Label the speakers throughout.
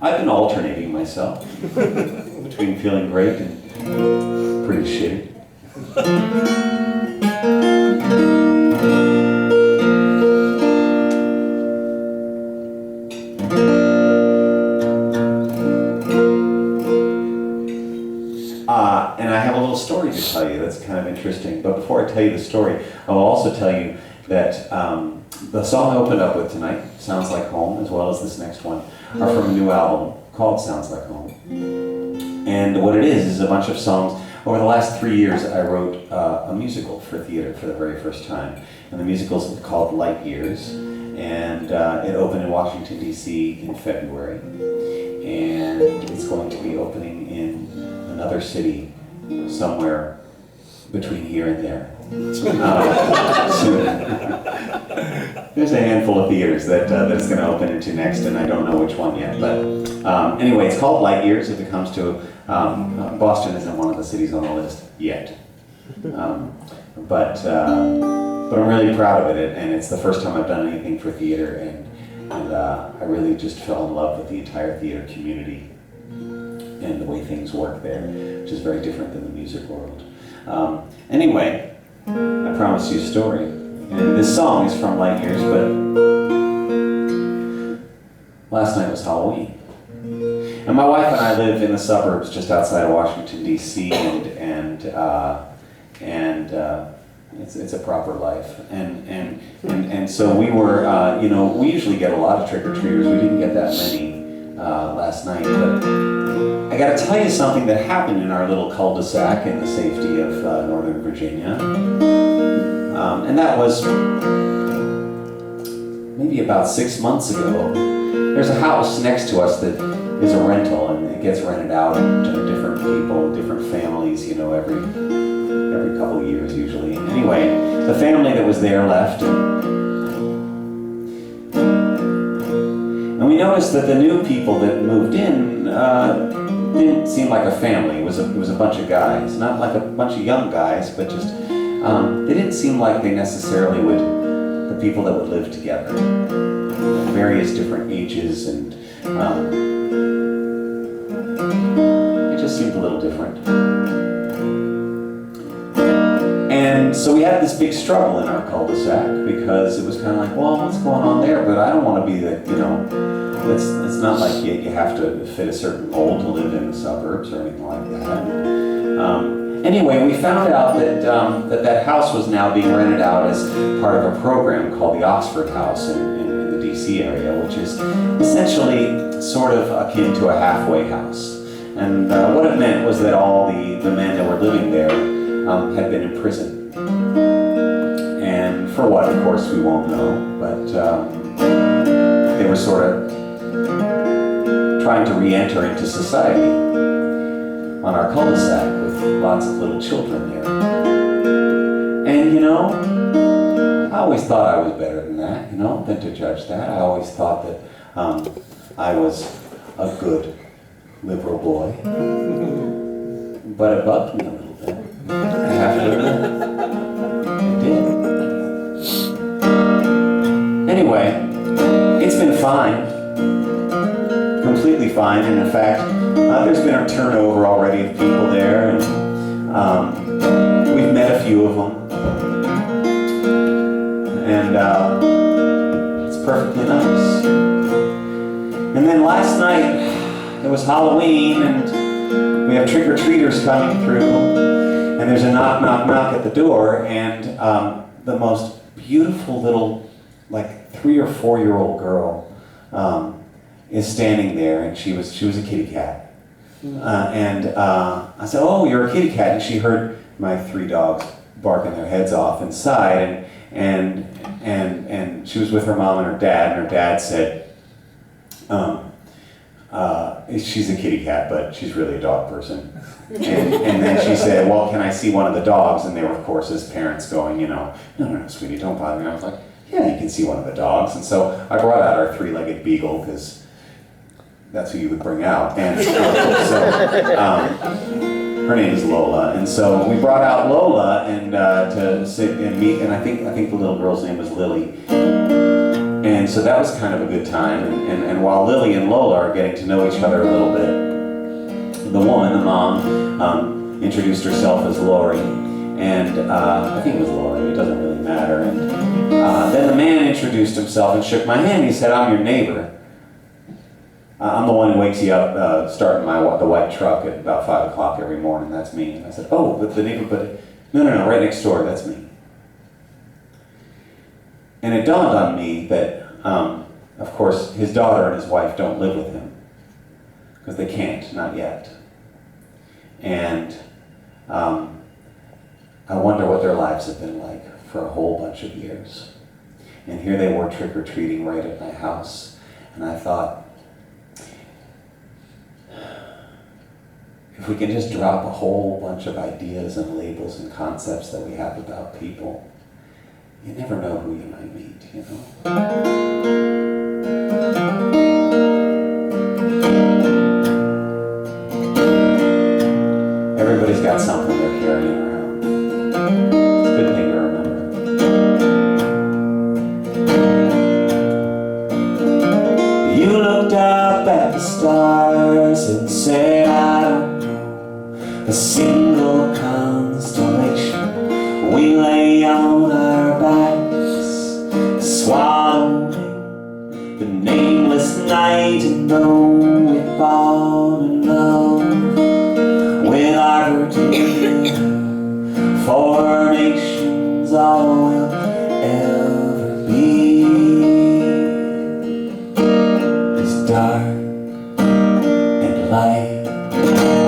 Speaker 1: I've been alternating myself between feeling great and pretty shitty. And I have a little story to tell you that's kind of interesting. But before I tell you the story, I will also tell you that the song I opened up with tonight, Sounds Like Home, as well as this next one, are from a new album called Sounds Like Home. And what it is a bunch of songs. Over the last 3 years, I wrote a musical for theater for the very first time. And the musical is called Light Years. And it opened in Washington, D.C. in February. And it's going to be opening in another city somewhere between here and there. Soon. There's a handful of theaters that it's going to open into next, and I don't know which one yet. But anyway, it's called Light Years. If it comes to Boston, isn't one of the cities on the list yet. But I'm really proud of it, and it's the first time I've done anything for theater, and I really just fell in love with the entire theater community and the way things work there, which is very different than the music world. Anyway, I promised you a story. And this song is from Light Years, but last night was Halloween. And my wife and I live in the suburbs just outside of Washington, D.C., and it's a proper life. And so we were, we usually get a lot of trick-or-treaters. We didn't get that many last night, but I got to tell you something that happened in our little cul-de-sac in the safety of Northern Virginia. And that was maybe about 6 months ago. There's a house next to us that is a rental, and it gets rented out to different people, different families, every couple of years usually. Anyway, the family that was there left, and we noticed that the new people that moved in didn't seem like a family. It was a bunch of guys, not like a bunch of young guys, but just they didn't seem like they necessarily would, the people that would live together, various different ages, and it just seemed a little different. And so we had this big struggle in our cul-de-sac because it was kind of like, well, what's going on there? But I don't want to be the, it's not like you have to fit a certain mold to live in the suburbs or anything like that. Anyway, we found out that that house was now being rented out as part of a program called the Oxford House in the D.C. area, which is essentially sort of akin to a halfway house. And what it meant was that all the men that were living there had been in prison. And for what, of course, we won't know, but they were sort of trying to re-enter into society on our cul-de-sac with lots of little children there. And I always thought I was better than that, than to judge that. I always thought that I was a good liberal boy. But it bugged me a little bit. I have to admit. It did. Anyway, it's been fine. Completely fine. And in fact, there's been a turnover already of people there. And we've met a few of them. And it's perfectly nice. And then last night, it was Halloween, and we have trick-or-treaters coming through, and there's a knock, knock, knock at the door, and the most beautiful little, 3 or 4 year old girl is standing there, and she was a kitty cat. And I said, "Oh, you're a kitty cat," and she heard my 3 dogs barking their heads off inside, and she was with her mom and her dad said, she's a kitty cat, but she's really a dog person. And then she said, "Well, can I see one of the dogs?" And they were, of course, as parents going, no, sweetie, don't bother me. I was like, "Yeah, you can see one of the dogs." And so I brought out our 3-legged beagle, because that's who you would bring out. And her name is Lola. And so we brought out Lola and to sit and meet, and I think the little girl's name was Lily. And so that was kind of a good time. And while Lily and Lola are getting to know each other a little bit, the woman, the mom, introduced herself as Lori. And I think it was Lori, it doesn't really matter. And then the man introduced himself and shook my hand. He said, "I'm your neighbor. I'm the one who wakes you up starting the white truck at about 5 o'clock every morning. That's me." And I said, "Oh, but the neighbor, but no, right next door, that's me." And it dawned on me that, of course, his daughter and his wife don't live with him, because they can't, not yet. And I wonder what their lives have been like for a whole bunch of years. And here they were trick-or-treating right at my house. And I thought, if we can just drop a whole bunch of ideas and labels and concepts that we have about people, you never know who you might meet, you know? Everybody's got something they're carrying around. It's a good thing to remember. You looked up at the stars and said, "I don't know a single constellation. We lay on our backs, swallowing the nameless night, and though we've fallen in love with our particular formations, all we'll ever be is dark and light.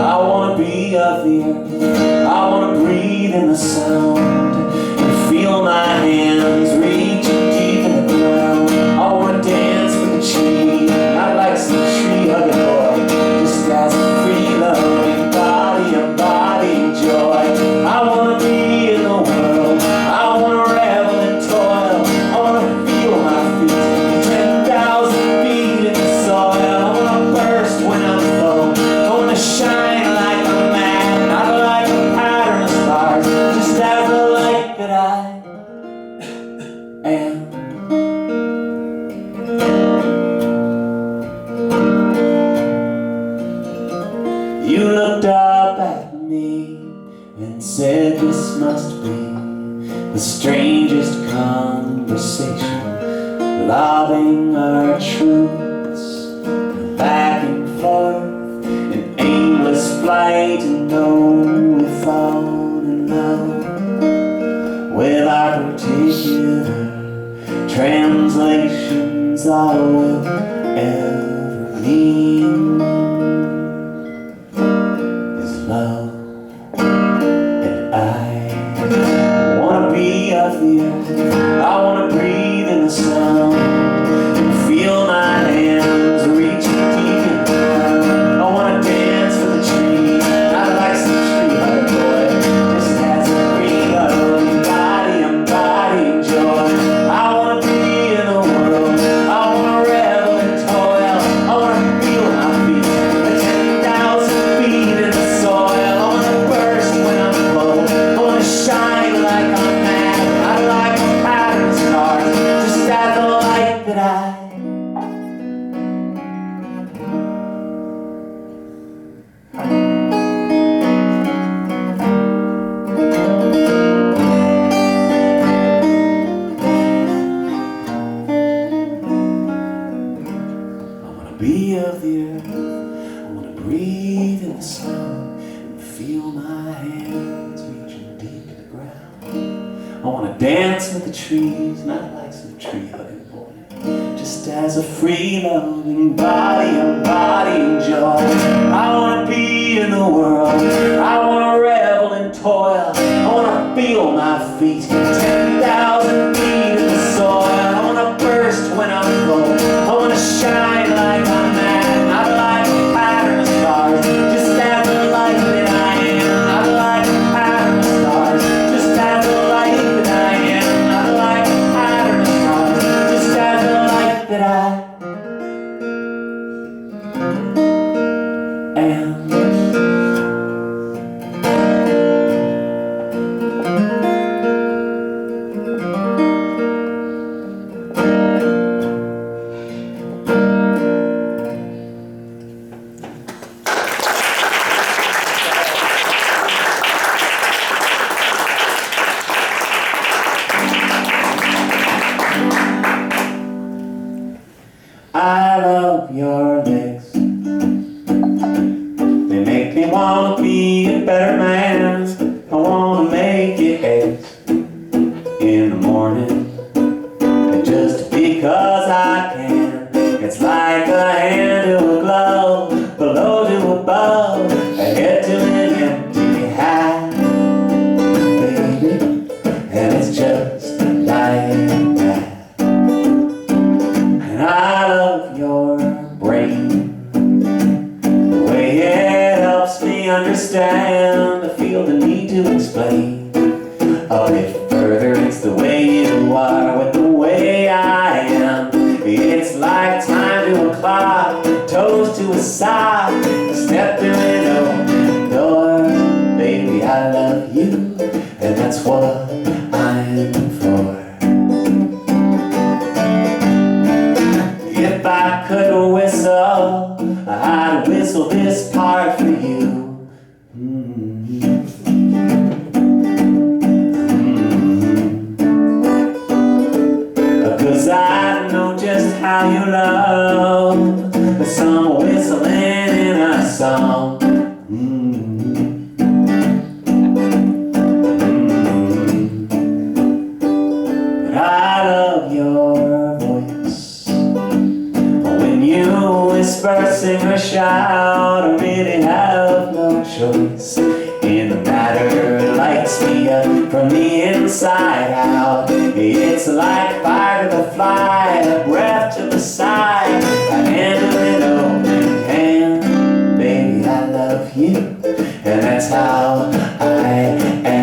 Speaker 1: I wanna be of the earth, I wanna breathe in the sound, and feel my hands reach deep in the ground. I wanna dance with the tree, not like some tree-hugging boy, just as a free-loving body, embodying joy. I wanna be in the world, I wanna revel in toil, I wanna feel my feet 10,000 feet in the soil. I wanna burst when I'm full, I wanna shine like a man, not like a pattern of stars, just as the light that I am. You looked up at me and said, "This must be the strangest conversation, lobbing our truths back and forth in aimless flight, and though we fall in love with our particular translations, all we'll ever mean is love. And I wanna be of the earth, I wanna breathe in the sound, and feel my hands reach deep in the ground. I wanna dance with the tree, not like some tree-hugging boy, just as a free-loving body, embodying joy. I wanna be in the world, I wanna revel in toil, I wanna feel my feet at 10,000 feet in the soil. I wanna burst when I'm full, I wanna shine like I'm mad, not like a pattern of stars, just as the light that I be of the earth, I wanna breathe in the sun, and feel my hands reaching deep in the ground. I wanna dance with the trees, not like some tree-hugging boy, just as a free-loving body, embodying joy. I wanna be in the world, I wanna revel in toil, I wanna feel my feet 10,000 feet in the soil. I wanna burst when I'm full, I wanna shine like I'm mad, not like a pattern of stars, just as the light that I am, not like a pattern of stars, just as the light that I am, not like a pattern of stars, just as the light that I am. I love your legs. They make me wanna be a better man. I wanna make it eggs in the morning, and just because I can. It's like a hand to a glove, below to above, a head to an empty hat, baby, and it's just like that. And I love your brain, the way it helps me understand. I feel the need to explain a bit further. It's the way you are with the way I am. It's like time to a clock, toes to a sock, step through an open door. Baby, I love you, and that's what I'm for. If I could whistle, I'd whistle this part for you. Cause I know just how you love some whistling in a song. But I love your voice. When you whisper, sing or shout, I really have no choice in the matter. It lights me up from the inside out. It's like fire to the fly, a breath to the side, a hand to an open hand. Baby, I love you, and that's how I am.